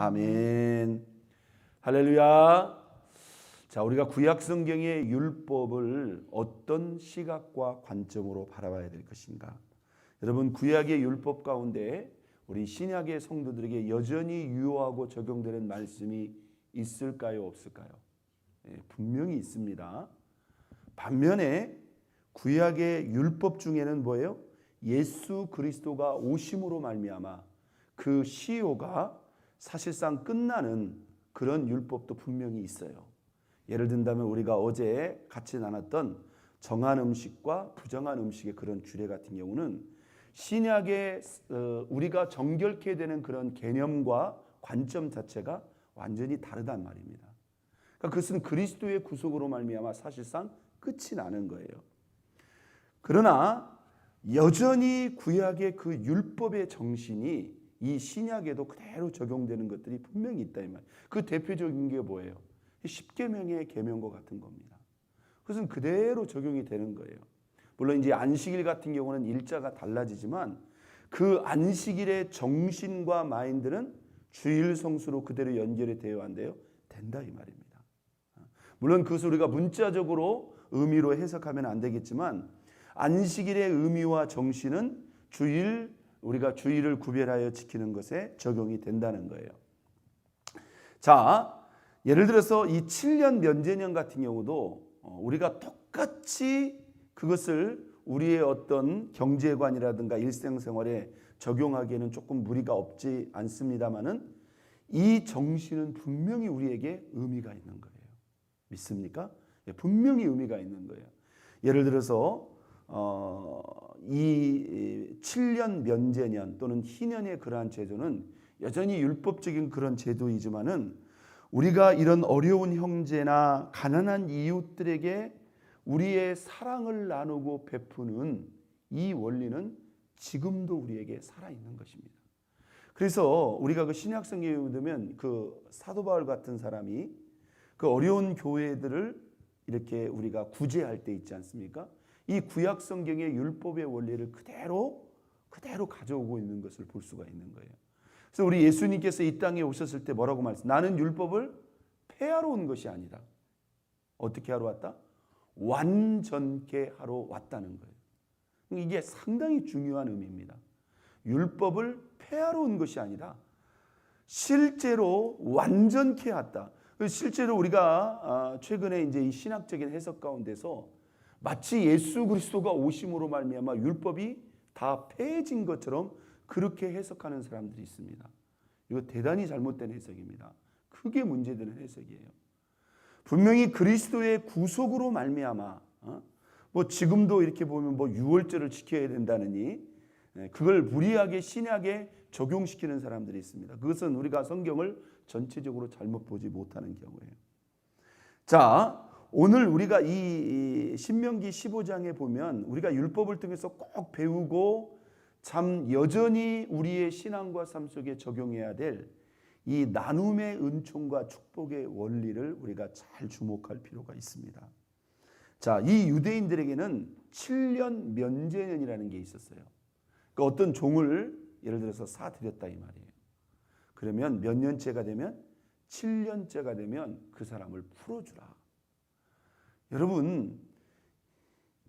아멘. 할렐루야. 자, 우리가 구약 성경의 율법을 어떤 시각과 관점으로 바라봐야 될 것인가? 여러분, 구약의 율법 가운데 우리 신약의 성도들에게 여전히 유효하고 적용되는 말씀이 있을까요, 없을까요? 분명히 있습니다. 반면에 구약의 율법 중에는 뭐예요? 예수 그리스도가 오심으로 말미암아 그 시효가 사실상 끝나는 그런 율법도 분명히 있어요. 예를 든다면 우리가 어제 같이 나눴던 정한 음식과 부정한 음식의 그런 규례 같은 경우는 신약의 우리가 정결케 되는 그런 개념과 관점 자체가 완전히 다르단 말입니다. 그러니까 그것은 그리스도의 구속으로 말미암아 사실상 끝이 나는 거예요. 그러나 여전히 구약의 그 율법의 정신이 이 신약에도 그대로 적용되는 것들이 분명히 있다 이 말이에요. 그 대표적인 게 뭐예요? 십계명의 계명과 같은 겁니다. 그것은 그대로 적용이 되는 거예요. 물론 이제 안식일 같은 경우는 일자가 달라지지만 그 안식일의 정신과 마인드는 주일 성수로 그대로 연결이 되어야 한대요. 된다 이 말입니다. 물론 그것을 우리가 문자적으로 의미로 해석하면 안 되겠지만 안식일의 의미와 정신은 우리가 주일을 구별하여 지키는 것에 적용이 된다는 거예요. 자, 예를 들어서 이 7년 면제년 같은 경우도 우리가 똑같이 그것을 우리의 어떤 경제관이라든가 일상생활에 적용하기에는 조금 무리가 없지 않습니다만은 이 정신은 분명히 우리에게 의미가 있는 거예요. 믿습니까? 분명히 의미가 있는 거예요. 예를 들어서 이 7년 면제년 또는 희년의 그러한 제도는 여전히 율법적인 그런 제도이지만은 우리가 이런 어려운 형제나 가난한 이웃들에게 우리의 사랑을 나누고 베푸는 이 원리는 지금도 우리에게 살아있는 것입니다. 그래서 우리가 그 신약 성경에 보면 그 사도 바울 같은 사람이 그 어려운 교회들을 이렇게 우리가 구제할 때 있지 않습니까? 이 구약 성경의 율법의 원리를 그대로 가져오고 있는 것을 볼 수가 있는 거예요. 그래서 우리 예수님께서 이 땅에 오셨을 때 뭐라고 말씀하셨어요? 나는 율법을 폐하러 온 것이 아니다. 어떻게 하러 왔다? 완전케 하러 왔다는 거예요. 이게 상당히 중요한 의미입니다. 율법을 폐하러 온 것이 아니라 실제로 완전케 왔다. 실제로 우리가 최근에 이제 이 신학적인 해석 가운데서 마치 예수 그리스도가 오심으로 말미암아 율법이 다 폐해진 것처럼 그렇게 해석하는 사람들이 있습니다. 이거 대단히 잘못된 해석입니다. 크게 문제되는 해석이에요. 분명히 그리스도의 구속으로 말미암아 뭐 지금도 이렇게 보면 뭐 유월절을 지켜야 된다느니 그걸 무리하게 신약에 적용시키는 사람들이 있습니다. 그것은 우리가 성경을 전체적으로 잘못 보지 못하는 경우예요. 자, 오늘 우리가 이 신명기 15장에 보면 우리가 율법을 통해서 꼭 배우고 참 여전히 우리의 신앙과 삶 속에 적용해야 될 이 나눔의 은총과 축복의 원리를 우리가 잘 주목할 필요가 있습니다. 자, 이 유대인들에게는 7년 면제년이라는 게 있었어요. 그러니까 어떤 종을 예를 들어서 사드렸다 이 말이에요. 그러면 몇 년째가 되면 7년째가 되면 그 사람을 풀어주라. 여러분,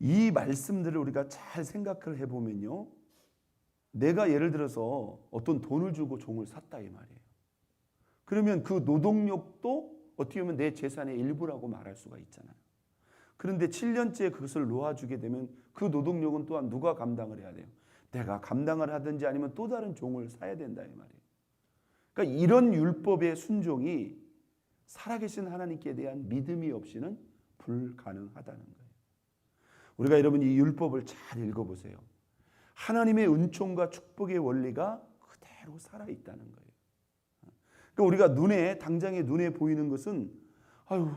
이 말씀들을 우리가 잘 생각을 해보면요, 내가 예를 들어서 어떤 돈을 주고 종을 샀다 이 말이에요. 그러면 그 노동력도 어떻게 보면 내 재산의 일부라고 말할 수가 있잖아요. 그런데 7년째 그것을 놓아주게 되면 그 노동력은 또한 누가 감당을 해야 돼요? 내가 감당을 하든지 아니면 또 다른 종을 사야 된다 이 말이에요. 그러니까 이런 율법의 순종이 살아계신 하나님께 대한 믿음이 없이는 불가능하다는 거예요. 우리가 여러분 이 율법을 잘 읽어보세요. 하나님의 은총과 축복의 원리가 그대로 살아있다는 거예요. 그러니까 우리가 당장에 눈에 보이는 것은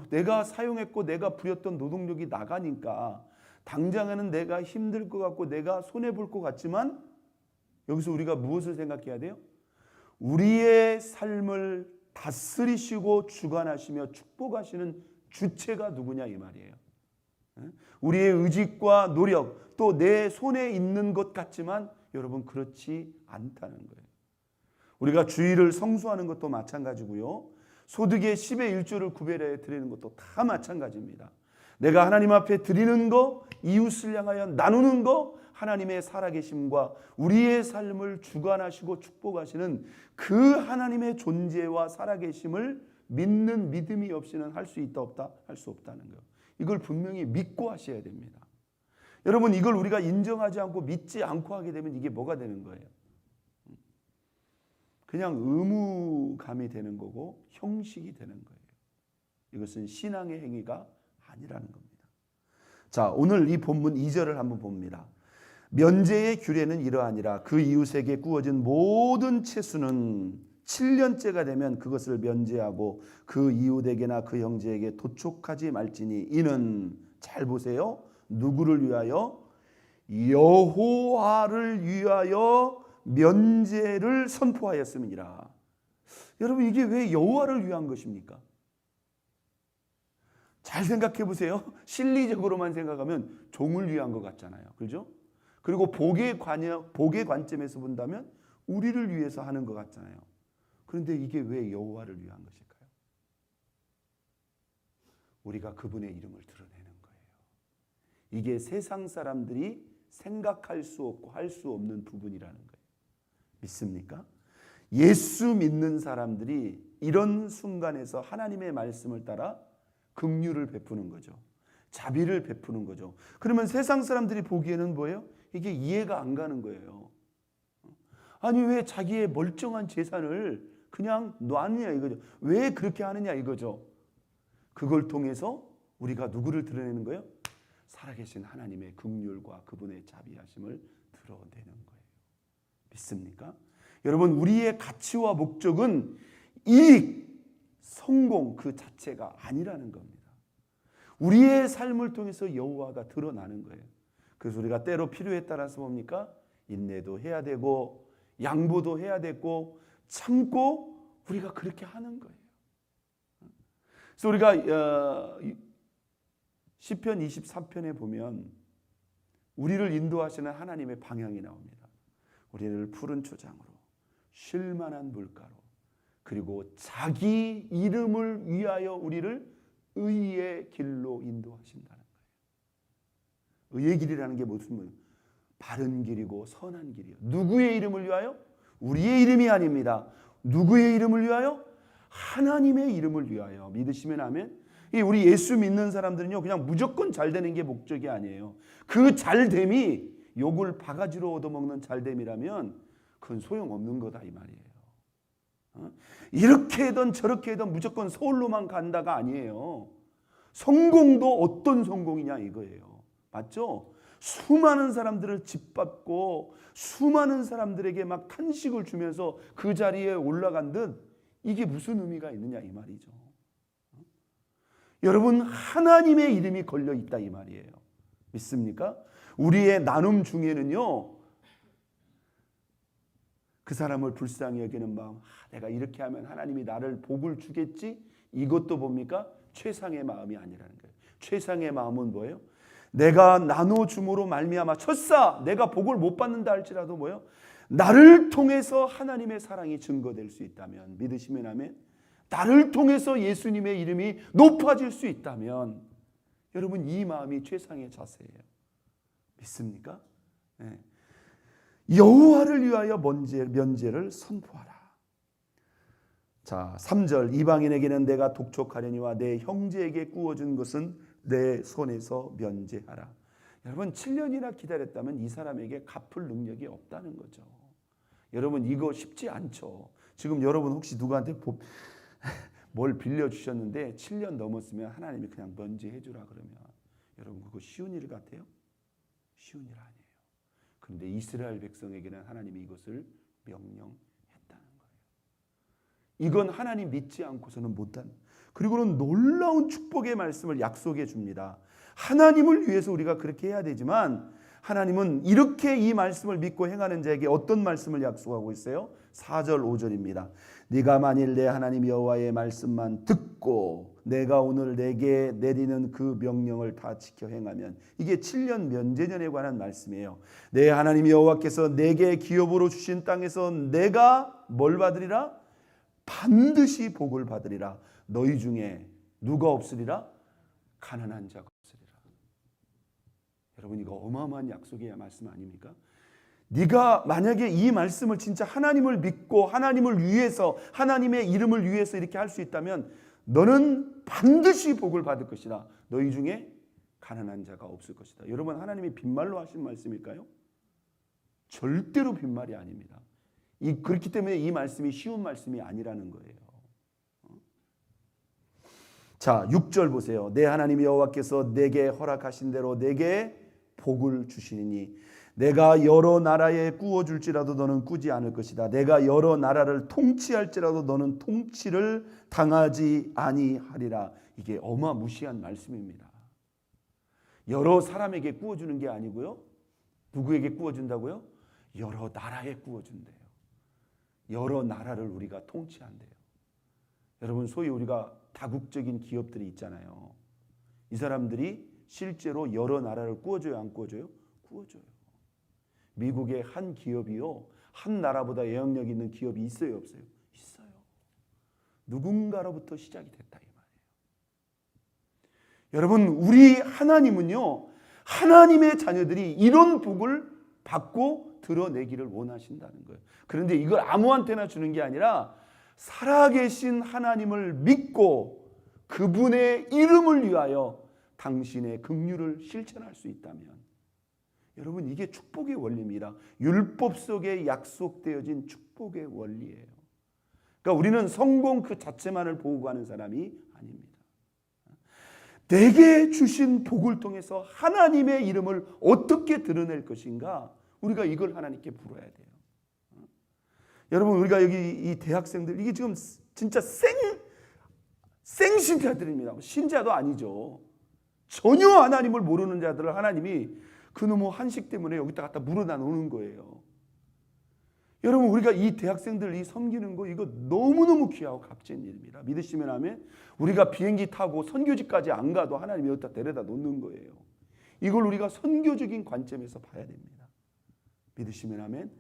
내가 사용했고 내가 부렸던 노동력이 나가니까 당장에는 내가 힘들 것 같고 내가 손해볼 것 같지만 여기서 우리가 무엇을 생각해야 돼요? 우리의 삶을 다스리시고 주관하시며 축복하시는 주체가 누구냐 이 말이에요. 우리의 의지과 노력 또 내 손에 있는 것 같지만 여러분 그렇지 않다는 거예요. 우리가 주일을 성수하는 것도 마찬가지고요. 소득의 10의 1조를 구별해 드리는 것도 다 마찬가지입니다. 내가 하나님 앞에 드리는 거, 이웃을 향하여 나누는 거, 하나님의 살아계심과 우리의 삶을 주관하시고 축복하시는 그 하나님의 존재와 살아계심을 믿는 믿음이 없이는 할 수 있다 없다? 할 수 없다는 거. 이걸 분명히 믿고 하셔야 됩니다. 여러분, 이걸 우리가 인정하지 않고 믿지 않고 하게 되면 이게 뭐가 되는 거예요? 그냥 의무감이 되는 거고 형식이 되는 거예요. 이것은 신앙의 행위가 아니라는 겁니다. 자, 오늘 이 본문 2절을 한번 봅니다. 면제의 규례는 이러하니라. 그 이웃에게 구워진 모든 채수는 7년째가 되면 그것을 면제하고 그 이웃에게나 그 형제에게 도촉하지 말지니 이는, 잘 보세요, 누구를 위하여? 여호와를 위하여 면제를 선포하였음이니라. 여러분, 이게 왜 여호와를 위한 것입니까? 잘 생각해 보세요. 실리적으로만 생각하면 종을 위한 것 같잖아요. 그렇죠? 그리고 복의 관점에서 본다면 우리를 위해서 하는 것 같잖아요. 그런데 이게 왜 여호와를 위한 것일까요? 우리가 그분의 이름을 드러내는 거예요. 이게 세상 사람들이 생각할 수 없고 할 수 없는 부분이라는 거예요. 믿습니까? 예수 믿는 사람들이 이런 순간에서 하나님의 말씀을 따라 긍휼을 베푸는 거죠. 자비를 베푸는 거죠. 그러면 세상 사람들이 보기에는 뭐예요? 이게 이해가 안 가는 거예요. 아니, 왜 자기의 멀쩡한 재산을 그냥 놨느냐 이거죠. 왜 그렇게 하느냐 이거죠. 그걸 통해서 우리가 누구를 드러내는 거예요? 살아계신 하나님의 긍휼과 그분의 자비하심을 드러내는 거예요. 믿습니까? 여러분, 우리의 가치와 목적은 이익, 성공 그 자체가 아니라는 겁니다. 우리의 삶을 통해서 여호와가 드러나는 거예요. 그래서 우리가 때로 필요에 따라서 뭡니까? 인내도 해야 되고 양보도 해야 되고 참고 우리가 그렇게 하는 거예요. 그래서 우리가 시편 24편에 보면 우리를 인도하시는 하나님의 방향이 나옵니다. 우리를 푸른 초장으로, 쉴 만한 물가로, 그리고 자기 이름을 위하여 우리를 의의 길로 인도하신다는 거예요. 의의 길이라는 게 무슨 말이에요? 바른 길이고 선한 길이요. 누구의 이름을 위하여? 우리의 이름이 아닙니다. 누구의 이름을 위하여? 하나님의 이름을 위하여. 믿으시면 아멘. 우리 예수 믿는 사람들은요, 그냥 무조건 잘 되는 게 목적이 아니에요. 그 잘됨이 욕을 바가지로 얻어먹는 잘됨이라면 그건 소용없는 거다 이 말이에요. 이렇게 해든 저렇게 해든 무조건 서울로만 간다가 아니에요. 성공도 어떤 성공이냐 이거예요. 맞죠? 수많은 사람들을 짓밟고 수많은 사람들에게 막 탄식을 주면서 그 자리에 올라간 듯 이게 무슨 의미가 있느냐 이 말이죠. 여러분, 하나님의 이름이 걸려 있다 이 말이에요. 믿습니까? 우리의 나눔 중에는요, 그 사람을 불쌍히 여기는 마음, 내가 이렇게 하면 하나님이 나를 복을 주겠지? 이것도 뭡니까? 최상의 마음이 아니라는 거예요. 최상의 마음은 뭐예요? 내가 나눠줌으로 말미암아 첫사 내가 복을 못 받는다 할지라도 뭐예요? 나를 통해서 하나님의 사랑이 증거될 수 있다면, 믿으시면 아멘. 나를 통해서 예수님의 이름이 높아질 수 있다면, 여러분, 이 마음이 최상의 자세예요. 믿습니까? 네. 여호와를 위하여 면제를 선포하라. 자, 3절, 이방인에게는 내가 독촉하려니와 내 형제에게 구워준 것은 내 손에서 면제하라. 여러분, 7년이나 기다렸다면 이 사람에게 갚을 능력이 없다는 거죠. 여러분, 이거 쉽지 않죠. 지금 여러분 혹시 누구한테 뭘 빌려주셨는데 7년 넘었으면 하나님이 그냥 면제해 주라 그러면 여러분 그거 쉬운 일 같아요? 쉬운 일 아니에요. 그런데 이스라엘 백성에게는 하나님이 이것을 명령했다는 거예요. 이건 하나님 믿지 않고서는 못하는, 그리고는 놀라운 축복의 말씀을 약속해 줍니다. 하나님을 위해서 우리가 그렇게 해야 되지만 하나님은 이렇게 이 말씀을 믿고 행하는 자에게 어떤 말씀을 약속하고 있어요? 4절 5절입니다. 네가 만일 내 하나님 여호와의 말씀만 듣고 듣고 내가 오늘 내게 내리는 그 명령을 다 지켜 행하면, 이게 7년 면제년에 관한 말씀이에요. 내 하나님 여호와께서 내게 기업으로 주신 땅에서 내가 뭘 받으리라? 반드시 복을 받으리라. 너희 중에 누가 없으리라? 가난한 자가 없으리라. 여러분, 이거 어마어마한 약속의 말씀 아닙니까? 네가 만약에 이 말씀을 진짜 하나님을 믿고 하나님을 위해서, 하나님의 이름을 위해서 이렇게 할 수 있다면 너는 반드시 복을 받을 것이다. 너희 중에 가난한 자가 없을 것이다. 여러분, 하나님이 빈말로 하신 말씀일까요? 절대로 빈말이 아닙니다. 그렇기 때문에 이 말씀이 쉬운 말씀이 아니라는 거예요. 자, 6절 보세요. 내 하나님 여호와께서 내게 허락하신 대로 내게 복을 주시니 내가 여러 나라에 꾸어줄지라도 너는 꾸지 않을 것이다. 내가 여러 나라를 통치할지라도 너는 통치를 당하지 아니하리라. 이게 어마무시한 말씀입니다. 여러 사람에게 꾸어주는 게 아니고요. 누구에게 꾸어준다고요? 여러 나라에 꾸어준대요. 여러 나라를 우리가 통치한대요. 여러분, 소위 우리가 다국적인 기업들이 있잖아요. 이 사람들이 실제로 여러 나라를 꾸어줘요, 안 꾸어줘요? 꾸어줘요. 미국의 한 기업이요, 한 나라보다 영향력 있는 기업이 있어요, 없어요? 있어요. 누군가로부터 시작이 됐다 이 말이에요. 여러분, 우리 하나님은요, 하나님의 자녀들이 이런 복을 받고 드러내기를 원하신다는 거예요. 그런데 이걸 아무한테나 주는 게 아니라 살아계신 하나님을 믿고 그분의 이름을 위하여 당신의 긍휼을 실천할 수 있다면, 여러분, 이게 축복의 원리입니다. 율법 속에 약속되어진 축복의 원리예요. 그러니까 우리는 성공 그 자체만을 보고 가는 사람이 아닙니다. 내게 주신 복을 통해서 하나님의 이름을 어떻게 드러낼 것인가, 우리가 이걸 하나님께 물어야 돼요. 여러분, 우리가 여기 이 대학생들, 이게 지금 진짜 생신자들입니다. 신자도 아니죠. 전혀 하나님을 모르는 자들을 하나님이 그놈의 한식 때문에 여기다 갖다 물어다 놓는 거예요. 여러분, 우리가 이 대학생들 이 섬기는 거, 이거 너무너무 귀하고 값진 일입니다. 믿으시면 아멘. 우리가 비행기 타고 선교지까지 안 가도 하나님이 여기다 데려다 놓는 거예요. 이걸 우리가 선교적인 관점에서 봐야 됩니다. 믿으시면 아멘.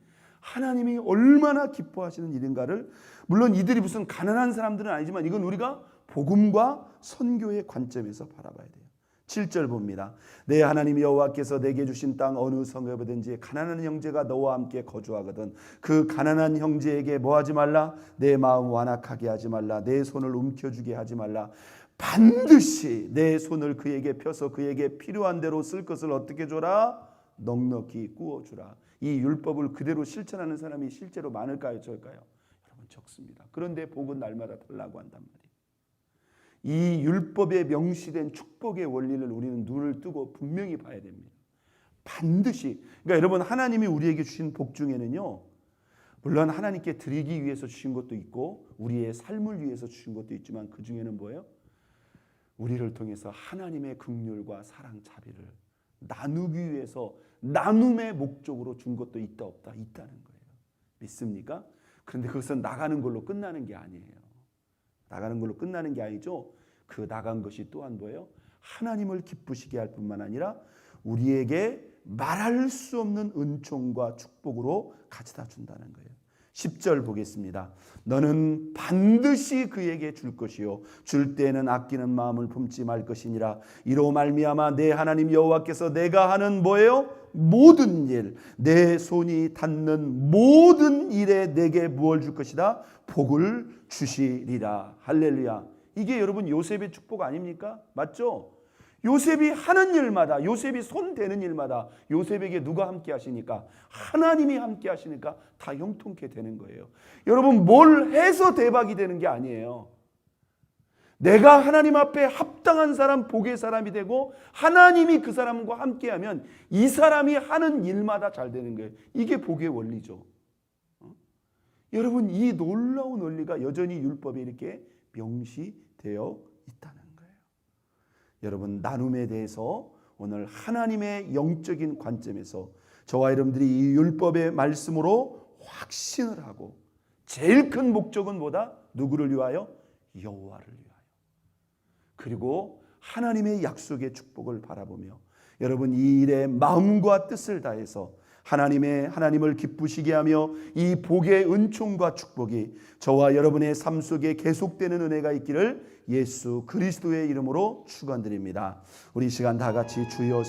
하나님이 얼마나 기뻐하시는 일인가를, 물론 이들이 무슨 가난한 사람들은 아니지만 이건 우리가 복음과 선교의 관점에서 바라봐야 돼요. 7절 봅니다. 내 하나님 여호와께서 내게 주신 땅 어느 성읍이든지 가난한 형제가 너와 함께 거주하거든 그 가난한 형제에게 뭐 하지 말라? 내 마음 완악하게 하지 말라. 내 손을 움켜쥐게 하지 말라. 반드시 내 손을 그에게 펴서 그에게 필요한 대로 쓸 것을 어떻게 줘라? 넉넉히 구워주라. 이 율법을 그대로 실천하는 사람이 실제로 많을까요, 적을까요? 여러분, 적습니다. 그런데 복은 날마다 달라고 한단 말이에요. 이 율법에 명시된 축복의 원리를 우리는 눈을 뜨고 분명히 봐야 됩니다. 반드시. 그러니까 여러분, 하나님이 우리에게 주신 복 중에는요, 물론 하나님께 드리기 위해서 주신 것도 있고 우리의 삶을 위해서 주신 것도 있지만, 그 중에는 뭐예요? 우리를 통해서 하나님의 긍휼과 사랑, 자비를 나누기 위해서 나눔의 목적으로 준 것도 있다 없다? 있다는 거예요. 믿습니까? 그런데 그것은 나가는 걸로 끝나는 게 아니에요. 나가는 걸로 끝나는 게 아니죠. 그 나간 것이 또한 뭐예요? 하나님을 기쁘시게 할 뿐만 아니라 우리에게 말할 수 없는 은총과 축복으로 가져다 준다는 거예요. 10절 보겠습니다. 너는 반드시 그에게 줄 것이요 줄 때에는 아끼는 마음을 품지 말 것이니라. 이로 말미암아 내 하나님 여호와께서 내가 하는 뭐예요? 모든 일, 내 손이 닿는 모든 일에 내게 무엇을 줄 것이다? 복을 주시리라. 할렐루야. 이게 여러분 요셉의 축복 아닙니까? 맞죠? 요셉이 하는 일마다, 요셉이 손 대는 일마다 요셉에게 누가 함께 하시니까? 하나님이 함께 하시니까 다 형통케 되는 거예요. 여러분, 뭘 해서 대박이 되는 게 아니에요. 내가 하나님 앞에 합당한 사람, 복의 사람이 되고 하나님이 그 사람과 함께하면 이 사람이 하는 일마다 잘 되는 거예요. 이게 복의 원리죠. 여러분, 이 놀라운 원리가 여전히 율법에 이렇게 명시되어 있다는 거예요. 여러분, 나눔에 대해서 오늘 하나님의 영적인 관점에서 저와 여러분들이 이 율법의 말씀으로 확신을 하고, 제일 큰 목적은 뭐다? 누구를 위하여? 여호와를 위하여. 그리고 하나님의 약속의 축복을 바라보며 여러분 이 일에 마음과 뜻을 다해서 하나님을 기쁘시게 하며 이 복의 은총과 축복이 저와 여러분의 삶 속에 계속되는 은혜가 있기를 예수 그리스도의 이름으로 축원드립니다. 우리 이 시간 다 같이 주여